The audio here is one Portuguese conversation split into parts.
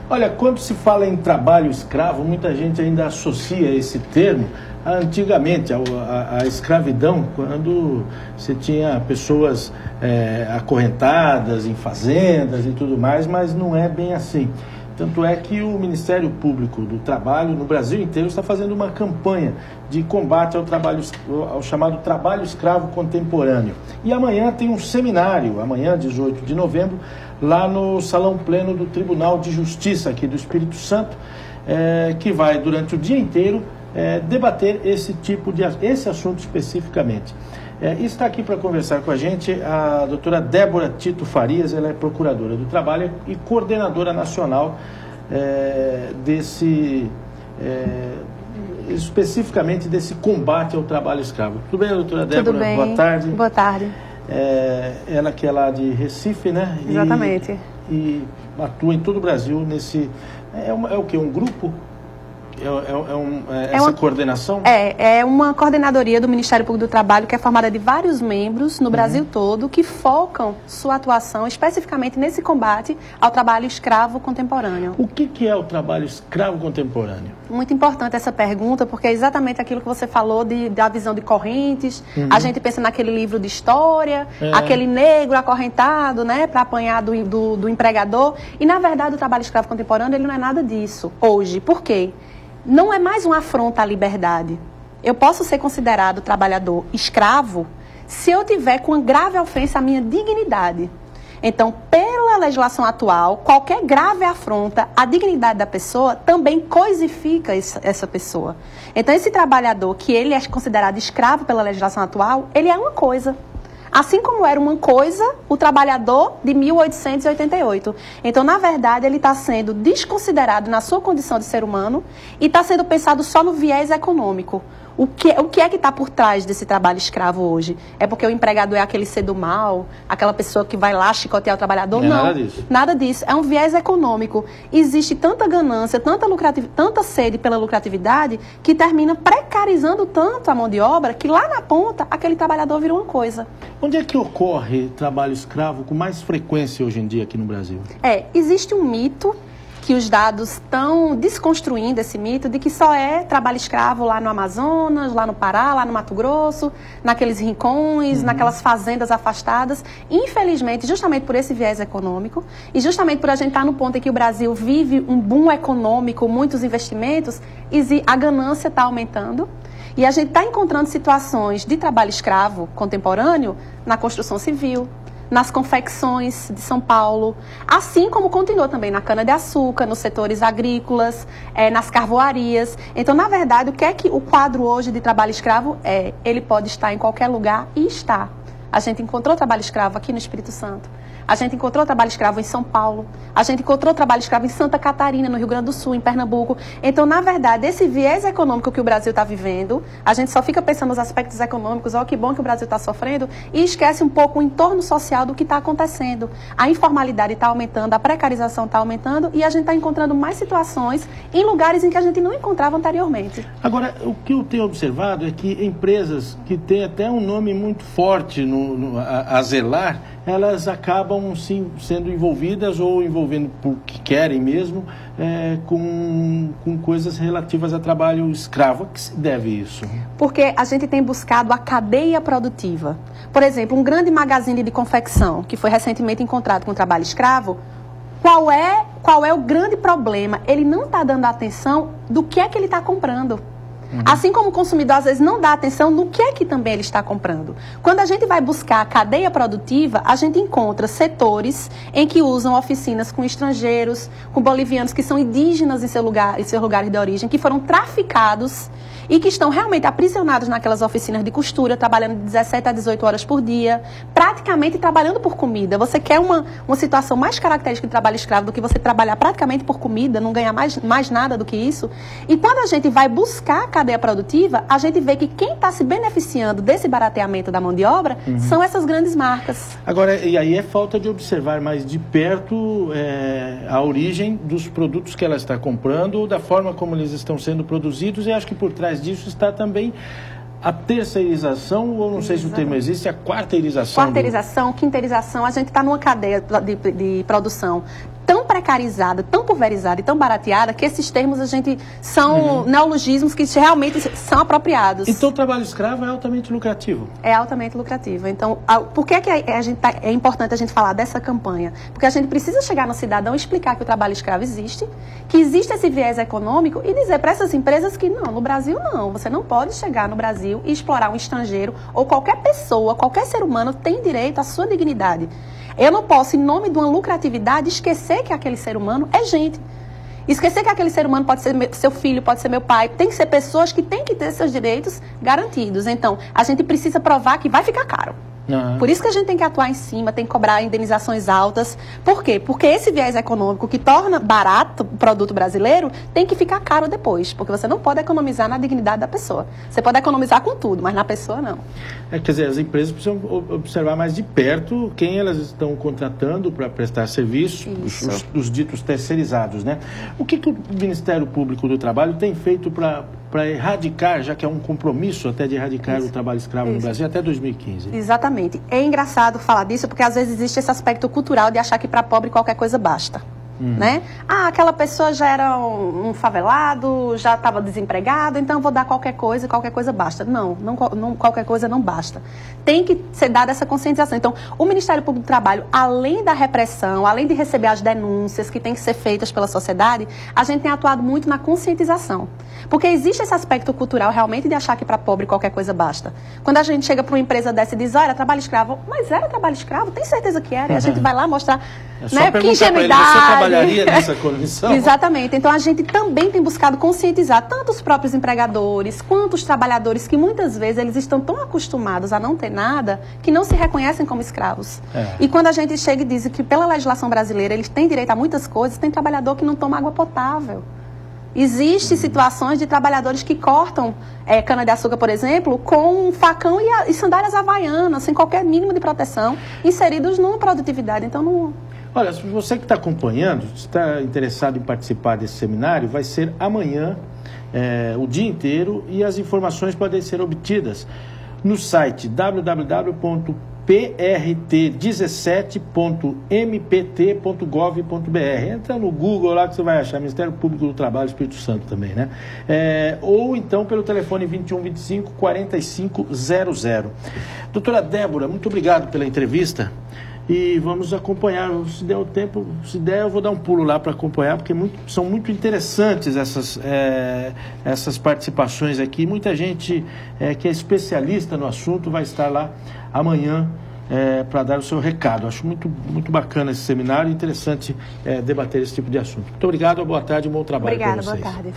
Olha, quando se fala em trabalho escravo, muita gente ainda associa esse termo antigamente a escravidão, quando você tinha pessoas acorrentadas em fazendas e tudo mais, mas não é bem assim. Tanto é que o Ministério Público do Trabalho, no Brasil inteiro, está fazendo uma campanha de combate ao chamado trabalho escravo contemporâneo. E amanhã tem um seminário, amanhã, 18 de novembro, lá no Salão Pleno do Tribunal de Justiça aqui do Espírito Santo, que vai, durante o dia inteiro, debater esse assunto especificamente. Está aqui para conversar com a gente a doutora Débora Tito Farias. Ela é procuradora do trabalho e coordenadora nacional especificamente desse combate ao trabalho escravo. Tudo bem, doutora Débora? Tudo bem. Boa tarde. Boa tarde. Ela que é lá de Recife, né? Exatamente. E atua em todo o Brasil nesse... É o quê? Um grupo? Essa coordenação? É uma coordenadoria do Ministério Público do Trabalho que é formada de vários membros no Brasil todo que focam sua atuação especificamente nesse combate ao trabalho escravo contemporâneo. O que é o trabalho escravo contemporâneo? Muito importante essa pergunta, porque é exatamente aquilo que você falou da visão de correntes. A gente pensa naquele livro de história, aquele negro acorrentado, né, para apanhar do empregador. E, na verdade, o trabalho escravo contemporâneo ele não é nada disso hoje. Por quê? Não é mais uma afronta à liberdade. Eu posso ser considerado trabalhador escravo se eu tiver com uma grave ofensa à minha dignidade. Então, pela legislação atual, qualquer grave afronta à dignidade da pessoa também coisifica essa pessoa. Então, esse trabalhador que ele é considerado escravo pela legislação atual, ele é uma coisa. Assim como era uma coisa o trabalhador de 1888. Então, na verdade, ele está sendo desconsiderado na sua condição de ser humano e está sendo pensado só no viés econômico. O que é que está por trás desse trabalho escravo hoje? É porque o empregador é aquele ser do mal, aquela pessoa que vai lá chicotear o trabalhador? Não, nada disso. Nada disso. É um viés econômico. Existe tanta ganância, tanta sede pela lucratividade, que termina precarizando tanto a mão de obra, que lá na ponta, aquele trabalhador vira uma coisa. Onde é que ocorre trabalho escravo com mais frequência hoje em dia aqui no Brasil? Existe um mito que os dados estão desconstruindo esse mito de que só é trabalho escravo lá no Amazonas, lá no Pará, lá no Mato Grosso, naqueles rincões, naquelas fazendas afastadas. Infelizmente, justamente por esse viés econômico e justamente por a gente estar no ponto em que o Brasil vive um boom econômico, muitos investimentos, a ganância está aumentando. E a gente está encontrando situações de trabalho escravo contemporâneo na construção civil, nas confecções de São Paulo, assim como continua também na cana-de-açúcar, nos setores agrícolas, nas carvoarias. Então, na verdade, o que é que o quadro hoje de trabalho escravo é? Ele pode estar em qualquer lugar e está. A gente encontrou trabalho escravo aqui no Espírito Santo. A gente encontrou trabalho escravo em São Paulo. A gente encontrou trabalho escravo em Santa Catarina, no Rio Grande do Sul, em Pernambuco. Então, na verdade, esse viés econômico que o Brasil está vivendo, a gente só fica pensando nos aspectos econômicos, que bom que o Brasil está sofrendo, e esquece um pouco o entorno social do que está acontecendo. A informalidade está aumentando, a precarização está aumentando, e a gente está encontrando mais situações em lugares em que a gente não encontrava anteriormente. Agora, o que eu tenho observado é que empresas que têm até um nome muito forte a zelar, elas acabam sim sendo envolvidas ou envolvendo porque querem mesmo com coisas relativas a trabalho escravo. A que se deve isso? Porque a gente tem buscado a cadeia produtiva. Por exemplo, um grande magazine de confecção que foi recentemente encontrado com trabalho escravo, qual é o grande problema? Ele não está dando atenção do que é que ele está comprando. Assim como o consumidor às vezes não dá atenção no que é que também ele está comprando. Quando a gente vai buscar a cadeia produtiva, a gente encontra setores em que usam oficinas com estrangeiros, com bolivianos que são indígenas em seus lugares de origem, que foram traficados e que estão realmente aprisionados naquelas oficinas de costura, trabalhando de 17 a 18 horas por dia, praticamente trabalhando por comida. Você quer uma situação mais característica de trabalho escravo do que você trabalhar praticamente por comida, não ganhar mais nada do que isso? E quando a gente vai buscar a cadeia produtiva, a gente vê que quem está se beneficiando desse barateamento da mão de obra são essas grandes marcas. Agora, e aí é falta de observar mais de perto a origem dos produtos que ela está comprando, da forma como eles estão sendo produzidos, e acho que por trás disso está também a terceirização, ou não sei se o termo existe, a quarteirização. Quarteirização, quinteirização, a gente está numa cadeia de produção tão precarizada, tão pulverizada e tão barateada que esses termos são neologismos que realmente são apropriados. Então o trabalho escravo é altamente lucrativo? É altamente lucrativo. Então, por que é importante a gente falar dessa campanha? Porque a gente precisa chegar no cidadão e explicar que o trabalho escravo existe, que existe esse viés econômico e dizer para essas empresas que não, no Brasil não. Você não pode chegar no Brasil e explorar um estrangeiro ou qualquer pessoa, qualquer ser humano tem direito à sua dignidade. Eu não posso, em nome de uma lucratividade, esquecer que aquele ser humano é gente. Esquecer que aquele ser humano pode ser seu filho, pode ser meu pai. Tem que ser pessoas que têm que ter seus direitos garantidos. Então, a gente precisa provar que vai ficar caro. Por isso que a gente tem que atuar em cima, tem que cobrar indenizações altas. Por quê? Porque esse viés econômico que torna barato o produto brasileiro tem que ficar caro depois. Porque você não pode economizar na dignidade da pessoa. Você pode economizar com tudo, mas na pessoa não. Quer dizer, as empresas precisam observar mais de perto quem elas estão contratando para prestar serviços, os ditos terceirizados, né? O que o Ministério Público do Trabalho tem feito para erradicar, já que é um compromisso até de erradicar o trabalho escravo no Brasil até 2015? Exatamente. É engraçado falar disso porque às vezes existe esse aspecto cultural de achar que para pobre qualquer coisa basta. Né? Ah, aquela pessoa já era um favelado, já estava desempregado, então eu vou dar qualquer coisa basta. Não, qualquer coisa não basta. Tem que ser dada essa conscientização. Então, o Ministério Público do Trabalho, além da repressão, além de receber as denúncias que têm que ser feitas pela sociedade, a gente tem atuado muito na conscientização. Porque existe esse aspecto cultural realmente de achar que para pobre qualquer coisa basta. Quando a gente chega para uma empresa dessa e diz, era trabalho escravo, mas era trabalho escravo? Tem certeza que era? E a gente vai lá mostrar, né, que ingenuidade. Você trabalharia nessa condição? Exatamente. Então, a gente também tem buscado conscientizar tanto os próprios empregadores, quanto os trabalhadores que muitas vezes eles estão tão acostumados a não ter nada, que não se reconhecem como escravos. E quando a gente chega e diz que pela legislação brasileira eles têm direito a muitas coisas, tem trabalhador que não toma água potável. Existem situações de trabalhadores que cortam cana-de-açúcar, por exemplo, com um facão e sandálias havaianas, sem qualquer mínimo de proteção, inseridos numa produtividade. Então, não... Olha, se você que está acompanhando, está interessado em participar desse seminário, vai ser amanhã, o dia inteiro, e as informações podem ser obtidas no site www.prt17.mpt.gov.br. Entra no Google lá que você vai achar Ministério Público do Trabalho, Espírito Santo também, né? Ou então pelo telefone 2125 4500. Doutora Débora, muito obrigado pela entrevista. E vamos acompanhar, se der o tempo, se der eu vou dar um pulo lá para acompanhar, porque são muito interessantes essas participações aqui. Muita gente que é especialista no assunto vai estar lá amanhã para dar o seu recado. Acho muito, muito bacana esse seminário, interessante debater esse tipo de assunto. Muito obrigado, boa tarde, um bom trabalho para vocês. Obrigada, boa tarde.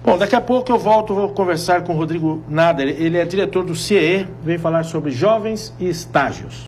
Bom, daqui a pouco eu vou conversar com o Rodrigo Nader, ele é diretor do CIE, vem falar sobre jovens e estágios.